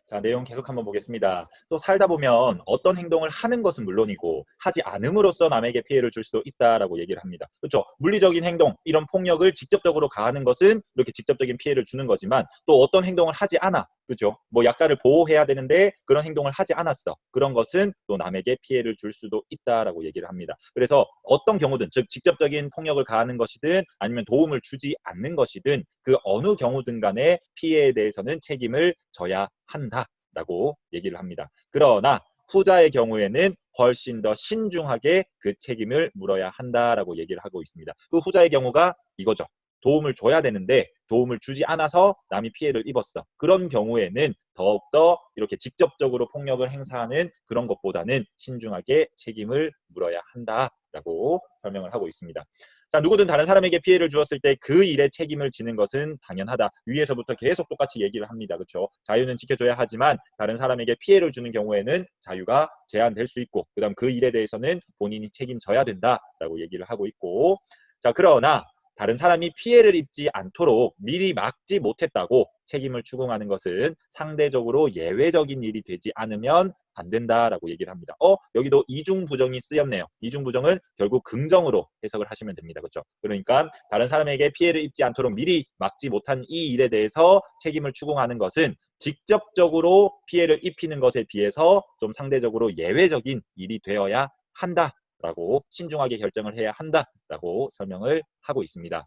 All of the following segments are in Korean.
자, 내용 계속 한번 보겠습니다. 또 살다 보면 어떤 행동을 하는 것은 물론이고 하지 않음으로써 남에게 피해를 줄 수도 있다라고 얘기를 합니다. 그렇죠? 물리적인 행동, 이런 폭력을 직접적으로 가하는 것은 이렇게 직접적인 피해를 주는 거지만 또 어떤 행동을 하지 않아. 그렇죠? 뭐 약자를 보호해야 되는데 그런 행동을 하지 않았어. 그런 것은 또 남에게 피해를 줄 수도 있다라고 얘기를 합니다. 그래서 어떤 경우든, 즉 직접적인 폭력을 가하는 것이든 아니면 도움을 주지 않는 것이든 그 어느 경우든 간에 피해에 대해서는 책임을 져야 한다라고 얘기를 합니다. 그러나 후자의 경우에는 훨씬 더 신중하게 그 책임을 물어야 한다라고 얘기를 하고 있습니다. 그 후자의 경우가 이거죠. 도움을 줘야 되는데 도움을 주지 않아서 남이 피해를 입었어. 그런 경우에는 더욱더 이렇게 직접적으로 폭력을 행사하는 그런 것보다는 신중하게 책임을 물어야 한다라고 설명을 하고 있습니다. 자, 누구든 다른 사람에게 피해를 주었을 때 그 일에 책임을 지는 것은 당연하다. 위에서부터 계속 똑같이 얘기를 합니다. 그렇죠? 자유는 지켜줘야 하지만 다른 사람에게 피해를 주는 경우에는 자유가 제한될 수 있고 그다음 그 일에 대해서는 본인이 책임져야 된다라고 얘기를 하고 있고 자, 그러나 다른 사람이 피해를 입지 않도록 미리 막지 못했다고 책임을 추궁하는 것은 상대적으로 예외적인 일이 되지 않으면 안 된다라고 얘기를 합니다. 여기도 이중부정이 쓰였네요. 이중부정은 결국 긍정으로 해석을 하시면 됩니다. 그렇죠? 그러니까 다른 사람에게 피해를 입지 않도록 미리 막지 못한 이 일에 대해서 책임을 추궁하는 것은 직접적으로 피해를 입히는 것에 비해서 좀 상대적으로 예외적인 일이 되어야 한다라고 신중하게 결정을 해야 한다라고 설명을 하고 있습니다.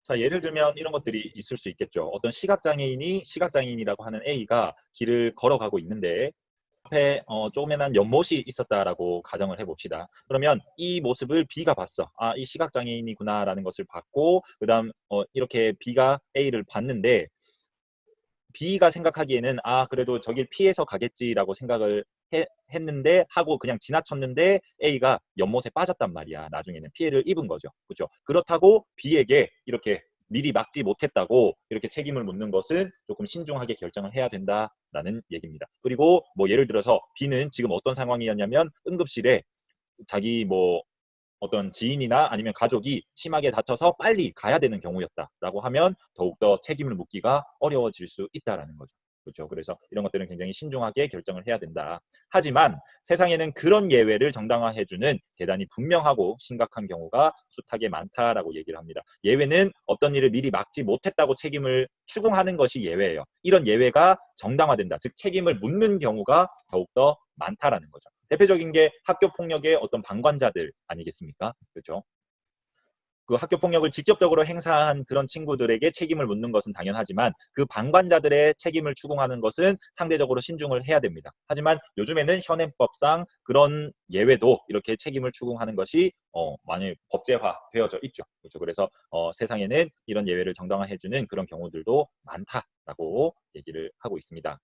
자, 예를 들면 이런 것들이 있을 수 있겠죠. 어떤 시각장애인이라고 하는 A가 길을 걸어가고 있는데 앞에 조그만한 연못이 있었다라고 가정을 해봅시다. 그러면 이 모습을 B가 봤어. 아, 이 시각장애인이구나라는 것을 봤고 그다음 이렇게 B가 A를 봤는데 B가 생각하기에는 아 그래도 저길 피해서 가겠지라고 생각을 했는데 하고 그냥 지나쳤는데 A가 연못에 빠졌단 말이야. 나중에는 피해를 입은 거죠. 그렇죠? 그렇다고 B에게 이렇게 미리 막지 못했다고 이렇게 책임을 묻는 것은 조금 신중하게 결정을 해야 된다라는 얘기입니다. 그리고 뭐 예를 들어서 B는 지금 어떤 상황이었냐면 응급실에 자기 뭐 어떤 지인이나 아니면 가족이 심하게 다쳐서 빨리 가야 되는 경우였다라고 하면 더욱더 책임을 묻기가 어려워질 수 있다라는 거죠. 그렇죠. 그래서 이런 것들은 굉장히 신중하게 결정을 해야 된다. 하지만 세상에는 그런 예외를 정당화해주는 대단히 분명하고 심각한 경우가 숱하게 많다라고 얘기를 합니다. 예외는 어떤 일을 미리 막지 못했다고 책임을 추궁하는 것이 예외예요. 이런 예외가 정당화된다. 즉 책임을 묻는 경우가 더욱더 많다라는 거죠. 대표적인 게 학교 폭력의 어떤 방관자들 아니겠습니까? 그렇죠? 그 학교 폭력을 직접적으로 행사한 그런 친구들에게 책임을 묻는 것은 당연하지만 그 방관자들의 책임을 추궁하는 것은 상대적으로 신중을 해야 됩니다. 하지만 요즘에는 현행법상 그런 예외도 이렇게 책임을 추궁하는 것이 많이 법제화 되어져 있죠. 그렇죠? 그래서 세상에는 이런 예외를 정당화해주는 그런 경우들도 많다라고 얘기를 하고 있습니다.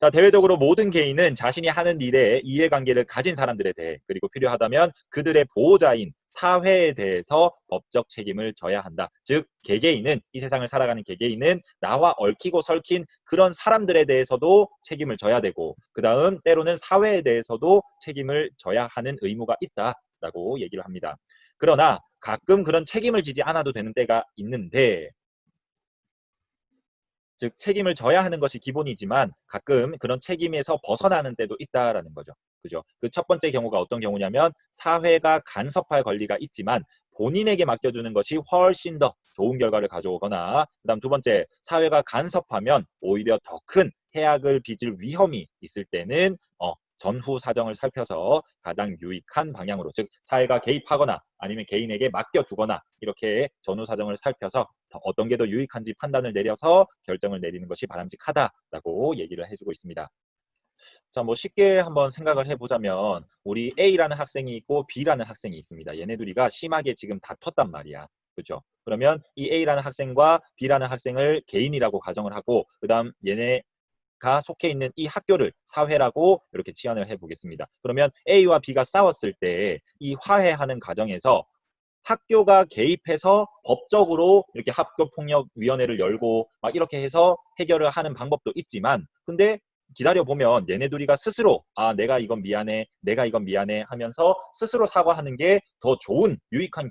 자, 대외적으로 모든 개인은 자신이 하는 일에 이해관계를 가진 사람들에 대해 그리고 필요하다면 그들의 보호자인 사회에 대해서 법적 책임을 져야 한다. 즉 개개인은 이 세상을 살아가는 개개인은 나와 얽히고 설킨 그런 사람들에 대해서도 책임을 져야 되고 그 다음 때로는 사회에 대해서도 책임을 져야 하는 의무가 있다라고 얘기를 합니다. 그러나 가끔 그런 책임을 지지 않아도 되는 때가 있는데 즉 책임을 져야 하는 것이 기본이지만 가끔 그런 책임에서 벗어나는 때도 있다라는 거죠. 그죠? 그 첫 번째 경우가 어떤 경우냐면 사회가 간섭할 권리가 있지만 본인에게 맡겨두는 것이 훨씬 더 좋은 결과를 가져오거나 그다음 두 번째 사회가 간섭하면 오히려 더 큰 해악을 빚을 위험이 있을 때는 전후 사정을 살펴서 가장 유익한 방향으로 즉 사회가 개입하거나 아니면 개인에게 맡겨두거나 이렇게 전후 사정을 살펴서 어떤 게 더 유익한지 판단을 내려서 결정을 내리는 것이 바람직하다라고 얘기를 해주고 있습니다. 자, 뭐 쉽게 한번 생각을 해보자면 우리 A라는 학생이 있고 B라는 학생이 있습니다. 얘네 둘이가 심하게 지금 다퉜단 말이야. 그렇죠? 그러면 이 A라는 학생과 B라는 학생을 개인이라고 가정을 하고 그 다음 얘네가 속해 있는 이 학교를 사회라고 이렇게 치환을 해보겠습니다. 그러면 A와 B가 싸웠을 때 이 화해하는 과정에서 학교가 개입해서 법적으로 이렇게 학교폭력위원회를 열고 막 이렇게 해서 해결을 하는 방법도 있지만 근데 기다려보면 얘네 둘이가 스스로 아 내가 이건 미안해 내가 이건 미안해 하면서 스스로 사과하는 게 더 좋은 유익한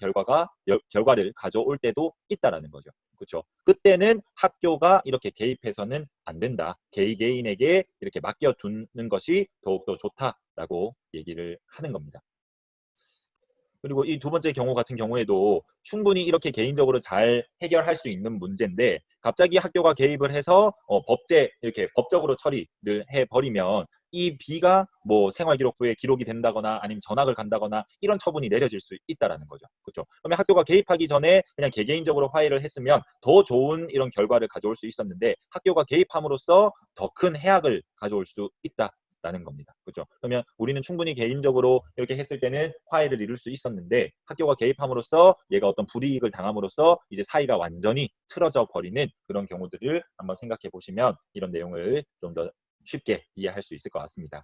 결과를 가져올 때도 있다라는 거죠. 그렇죠? 그때는 학교가 이렇게 개입해서는 안 된다. 개인에게 이렇게 맡겨두는 것이 더욱더 좋다라고 얘기를 하는 겁니다. 그리고 이 두 번째 경우 같은 경우에도 충분히 이렇게 개인적으로 잘 해결할 수 있는 문제인데 갑자기 학교가 개입을 해서 법제 이렇게 법적으로 처리를 해버리면 이 B가 뭐 생활기록부에 기록이 된다거나 아니면 전학을 간다거나 이런 처분이 내려질 수 있다라는 거죠. 그렇죠? 그러면 학교가 개입하기 전에 그냥 개개인적으로 화해를 했으면 더 좋은 이런 결과를 가져올 수 있었는데 학교가 개입함으로써 더 큰 해악을 가져올 수 있다. 라는 겁니다. 그렇죠? 그러면 우리는 충분히 개인적으로 이렇게 했을 때는 화해를 이룰 수 있었는데 학교가 개입함으로써 얘가 어떤 불이익을 당함으로써 이제 사이가 완전히 틀어져 버리는 그런 경우들을 한번 생각해 보시면 이런 내용을 좀 더 쉽게 이해할 수 있을 것 같습니다.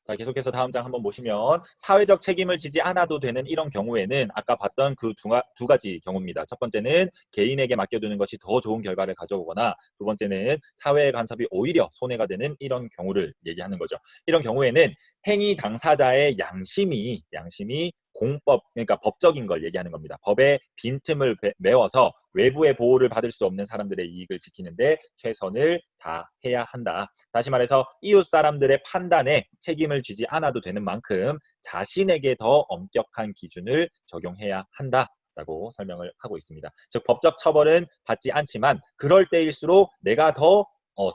자, 계속해서 다음 장 한번 보시면 사회적 책임을 지지 않아도 되는 이런 경우에는 아까 봤던 그 두 가지 경우입니다. 첫 번째는 개인에게 맡겨두는 것이 더 좋은 결과를 가져오거나 두 번째는 사회의 간섭이 오히려 손해가 되는 이런 경우를 얘기하는 거죠. 이런 경우에는 행위 당사자의 양심이 공법, 그러니까 법적인 걸 얘기하는 겁니다. 법의 빈틈을 메워서 외부의 보호를 받을 수 없는 사람들의 이익을 지키는데 최선을 다해야 한다. 다시 말해서 이웃 사람들의 판단에 책임을 지지 않아도 되는 만큼 자신에게 더 엄격한 기준을 적용해야 한다. 라고 설명을 하고 있습니다. 즉 법적 처벌은 받지 않지만 그럴 때일수록 내가 더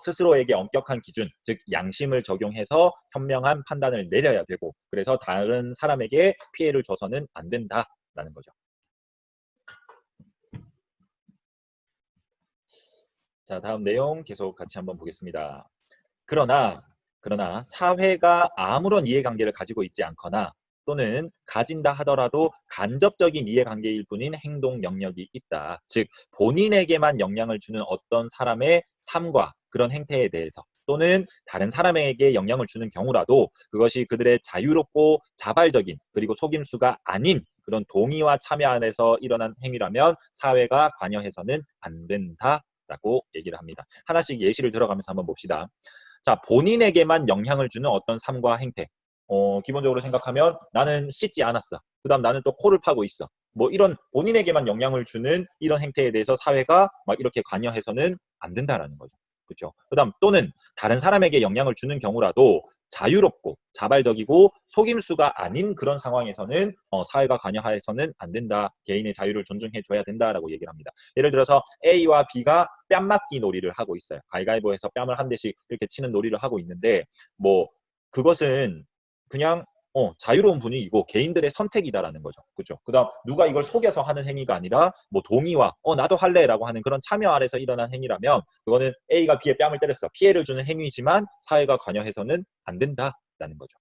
스스로에게 엄격한 기준, 즉 양심을 적용해서 현명한 판단을 내려야 되고 그래서 다른 사람에게 피해를 줘서는 안 된다라는 거죠. 자, 다음 내용 계속 같이 한번 보겠습니다. 그러나 사회가 아무런 이해관계를 가지고 있지 않거나 또는 가진다 하더라도 간접적인 이해관계일 뿐인 행동 영역이 있다. 즉 본인에게만 영향을 주는 어떤 사람의 삶과 그런 행태에 대해서 또는 다른 사람에게 영향을 주는 경우라도 그것이 그들의 자유롭고 자발적인 그리고 속임수가 아닌 그런 동의와 참여 안에서 일어난 행위라면 사회가 관여해서는 안 된다라고 얘기를 합니다. 하나씩 예시를 들어가면서 한번 봅시다. 자, 본인에게만 영향을 주는 어떤 삶과 행태. 기본적으로 생각하면 나는 씻지 않았어. 그 다음 나는 또 코를 파고 있어. 뭐 이런 본인에게만 영향을 주는 이런 행태에 대해서 사회가 막 이렇게 관여해서는 안 된다라는 거죠. 그렇죠? 그 다음 또는 다른 사람에게 영향을 주는 경우라도 자유롭고 자발적이고 속임수가 아닌 그런 상황에서는 사회가 관여해서는 안 된다. 개인의 자유를 존중해 줘야 된다라고 얘기를 합니다. 예를 들어서 A와 B가 뺨 맞기 놀이를 하고 있어요. 가위가위보에서 뺨을 한 대씩 이렇게 치는 놀이를 하고 있는데 뭐 그것은 그냥 자유로운 분위기고 개인들의 선택이다라는 거죠. 그렇죠? 그다음 누가 이걸 속여서 하는 행위가 아니라 뭐 동의와 나도 할래라고 하는 그런 참여 아래서 일어난 행위라면 그거는 A가 B의 뺨을 때렸어. 피해를 주는 행위지만 사회가 관여해서는 안 된다라는 거죠.